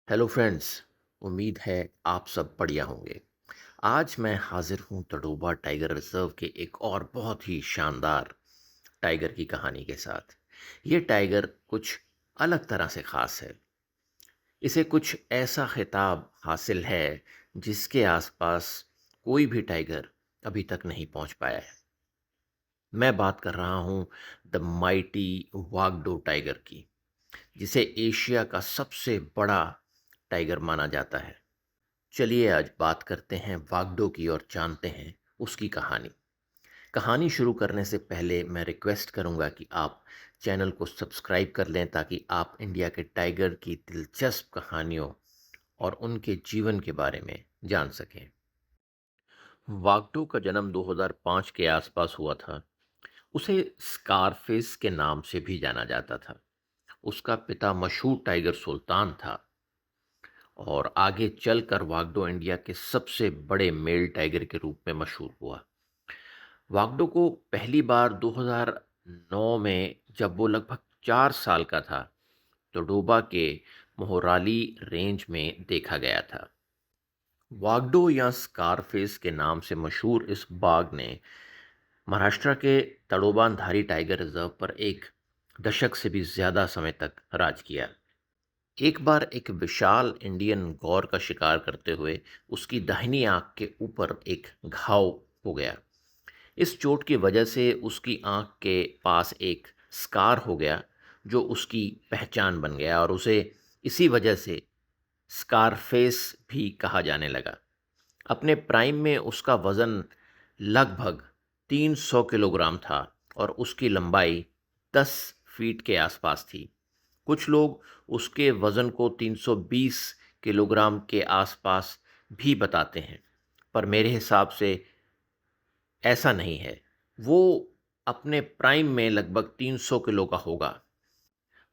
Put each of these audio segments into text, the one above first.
Hello friends. उम्मीद है आप सब बढ़िया होंगे। आज मैं हाजिर हूँ तड़ोबा टाइगर रिजर्व के एक और बहुत ही शानदार टाइगर की कहानी के साथ। ये टाइगर कुछ अलग तरह से ख़ास है। इसे कुछ ऐसा खिताब हासिल है जिसके आसपास कोई भी टाइगर अभी तक नहीं पहुंच पाया है। मैं बात कर रहा हूँ द माइटी वागडो टाइगर की, जिसे एशिया का सबसे बड़ा टाइगर माना जाता है। चलिए आज बात करते हैं वागडो की और जानते हैं उसकी कहानी। कहानी शुरू करने से पहले मैं रिक्वेस्ट करूंगा कि आप चैनल को सब्सक्राइब कर लें ताकि आप इंडिया के टाइगर की दिलचस्प कहानियों और उनके जीवन के बारे में जान सकें। वागडो का जन्म 2005 के आसपास हुआ था। उसे स्कारफेस के नाम से भी जाना जाता था। उसका पिता मशहूर टाइगर सुल्तान था और आगे चलकर वागडो इंडिया के सबसे बड़े मेल टाइगर के रूप में मशहूर हुआ। वागडो को पहली बार 2009 में, जब वो लगभग 4 साल का था, तो डोबा के मोहराली रेंज में देखा गया था। वागडो या स्कारफेस के नाम से मशहूर इस बाघ ने महाराष्ट्र के तड़ोबानधारी टाइगर रिजर्व पर एक दशक से भी ज्यादा समय तक राज किया। एक बार एक विशाल इंडियन गौर का शिकार करते हुए उसकी दाहिनी आंख के ऊपर एक घाव हो गया। इस चोट की वजह से उसकी आंख के पास एक स्कार हो गया, जो उसकी पहचान बन गया और उसे इसी वजह से स्कारफेस भी कहा जाने लगा। अपने प्राइम में उसका वजन लगभग 300 किलोग्राम था और उसकी लंबाई 10 फीट के आसपास थी। कुछ लोग उसके वज़न को 320 किलोग्राम के आसपास भी बताते हैं, पर मेरे हिसाब से ऐसा नहीं है। वो अपने प्राइम में लगभग 300 किलो का होगा।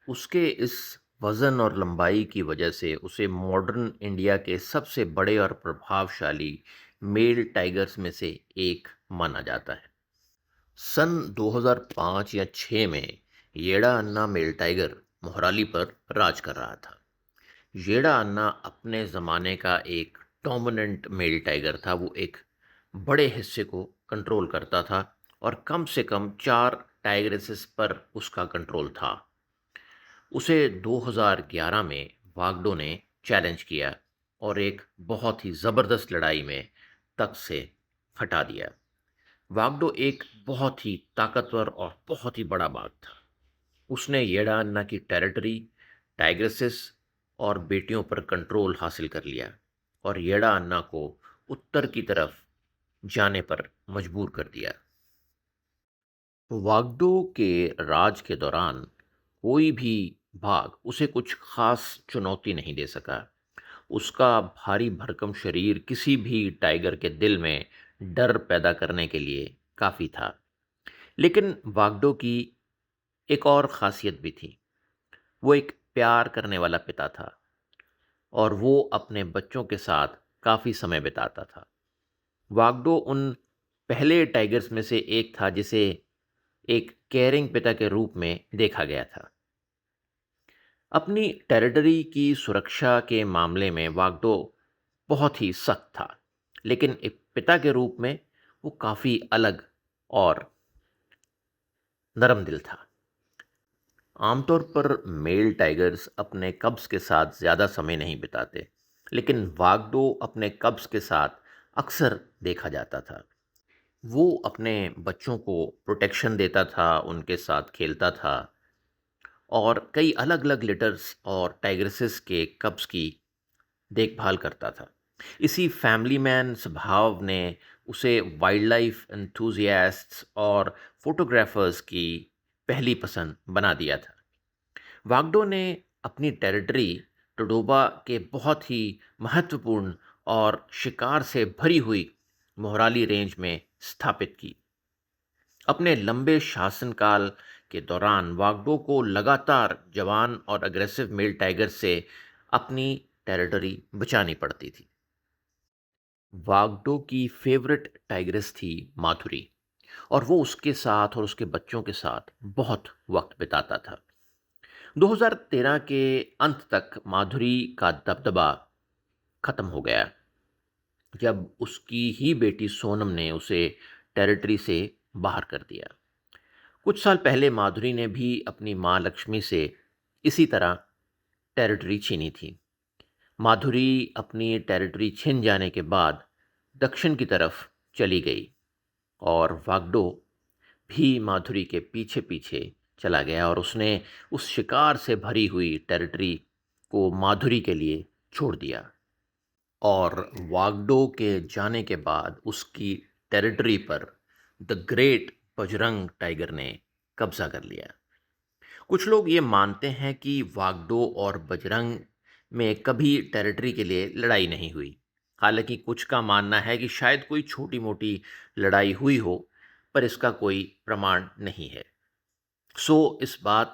उसके इस वज़न और लंबाई की वजह से उसे मॉडर्न इंडिया के सबसे बड़े और प्रभावशाली मेल टाइगर्स में से एक माना जाता है। सन 2005 या 6 में येड़ा अन्ना मेल टाइगर मोहराली पर राज कर रहा था। येड़ा अन्ना अपने ज़माने का एक डोमिनेंट मेल टाइगर था। वो एक बड़े हिस्से को कंट्रोल करता था और कम से कम 4 टाइग्रेसेस पर उसका कंट्रोल था। उसे 2011 में वागडो ने चैलेंज किया और एक बहुत ही ज़बरदस्त लड़ाई में तक से हटा दिया। वागडो एक बहुत ही ताकतवर और बहुत ही बड़ा बाघ था। उसने येड़ा अन्ना की टेरिटरी, टाइग्रेसिस और बेटियों पर कंट्रोल हासिल कर लिया और येड़ा अन्ना को उत्तर की तरफ जाने पर मजबूर कर दिया। वागडो के राज के दौरान कोई भी बाघ उसे कुछ खास चुनौती नहीं दे सका। उसका भारी भरकम शरीर किसी भी टाइगर के दिल में डर पैदा करने के लिए काफ़ी था। लेकिन वागडो की एक और ख़ासियत भी थी। वो एक प्यार करने वाला पिता था और वो अपने बच्चों के साथ काफ़ी समय बिताता था। वागडो उन पहले टाइगर्स में से एक था जिसे एक केयरिंग पिता के रूप में देखा गया था। अपनी टेरिटरी की सुरक्षा के मामले में वागडो बहुत ही सख्त था, लेकिन एक पिता के रूप में वो काफ़ी अलग और नरम दिल था। आमतौर पर मेल टाइगर्स अपने कब्ज के साथ ज़्यादा समय नहीं बिताते, लेकिन वागडो अपने कब्ज के साथ अक्सर देखा जाता था। वो अपने बच्चों को प्रोटेक्शन देता था, उनके साथ खेलता था और कई अलग-अलग लिटर्स और टाइग्रेसेस के कब्ज की देखभाल करता था। इसी फैमिली मैन स्वभाव ने उसे वाइल्ड लाइफ एंथुसियास्ट्स और फोटोग्राफर्स की पहली पसंद बना दिया था। वागडो ने अपनी टेरिटरी टोडोबा के बहुत ही महत्वपूर्ण और शिकार से भरी हुई मोहराली रेंज में स्थापित की। अपने लंबे शासनकाल के दौरान वागडो को लगातार जवान और अग्रेसिव मेल टाइगर से अपनी टेरिटरी बचानी पड़ती थी। वागडो की फेवरेट टाइग्रेस थी माधुरी और वो उसके साथ और उसके बच्चों के साथ बहुत वक्त बिताता था। 2013 के अंत तक माधुरी का दबदबा खत्म हो गया, जब उसकी ही बेटी सोनम ने उसे टेरिटरी से बाहर कर दिया। कुछ साल पहले माधुरी ने भी अपनी मां लक्ष्मी से इसी तरह टेरिटरी छीनी थी। माधुरी अपनी टेरिटरी छिन जाने के बाद दक्षिण की तरफ चली गई और वागडो भी माधुरी के पीछे पीछे चला गया और उसने उस शिकार से भरी हुई टेरिटरी को माधुरी के लिए छोड़ दिया। और वागडो के जाने के बाद उसकी टेरिटरी पर द ग्रेट बजरंग टाइगर ने कब्जा कर लिया। कुछ लोग ये मानते हैं कि वागडो और बजरंग में कभी टेरिटरी के लिए लड़ाई नहीं हुई। हालांकि कुछ का मानना है कि शायद कोई छोटी मोटी लड़ाई हुई हो, पर इसका कोई प्रमाण नहीं है। इस बात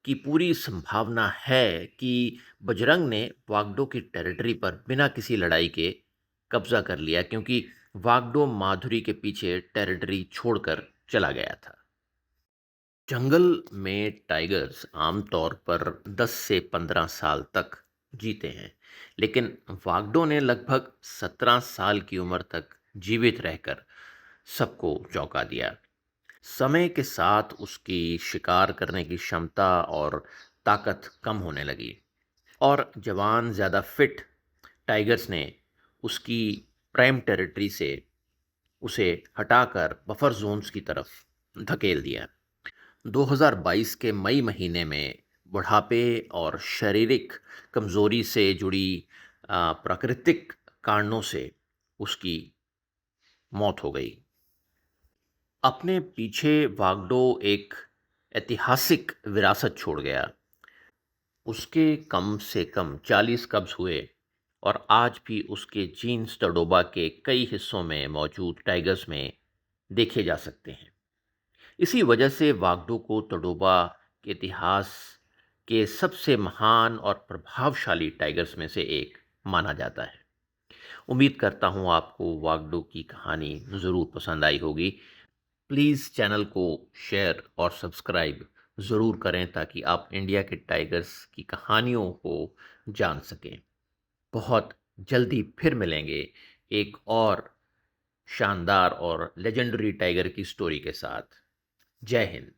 की पूरी संभावना है कि बजरंग ने वागडो की टेरिटरी पर बिना किसी लड़ाई के कब्जा कर लिया, क्योंकि वागडो माधुरी के पीछे टेरिटरी छोड़कर चला गया था। जंगल में टाइगर्स आमतौर पर 10 से 15 साल तक जीते हैं, लेकिन वागडो ने लगभग 17 साल की उम्र तक जीवित रहकर सबको चौंका दिया। समय के साथ उसकी शिकार करने की क्षमता और ताकत कम होने लगी, और जवान ज़्यादा फिट टाइगर्स ने उसकी प्राइम टेरिटरी से उसे हटाकर बफर जोन्स की तरफ धकेल दिया। 2022 के मई महीने में बुढ़ापे और शारीरिक कमजोरी से जुड़ी प्राकृतिक कारणों से उसकी मौत हो गई। अपने पीछे वागडो एक ऐतिहासिक विरासत छोड़ गया। उसके कम से कम 40 कब्ज हुए, और आज भी उसके जीन्स तडोबा के कई हिस्सों में मौजूद टाइगर्स में देखे जा सकते हैं। इसी वजह से वागडो को तडोबा के इतिहास के सबसे महान और प्रभावशाली टाइगर्स में से एक माना जाता है। उम्मीद करता हूँ आपको वागडो की कहानी ज़रूर पसंद आई होगी। प्लीज़ चैनल को शेयर और सब्सक्राइब ज़रूर करें, ताकि आप इंडिया के टाइगर्स की कहानियों को जान सकें। बहुत जल्दी फिर मिलेंगे एक और शानदार और लेजेंडरी टाइगर की स्टोरी के साथ। जय हिंद।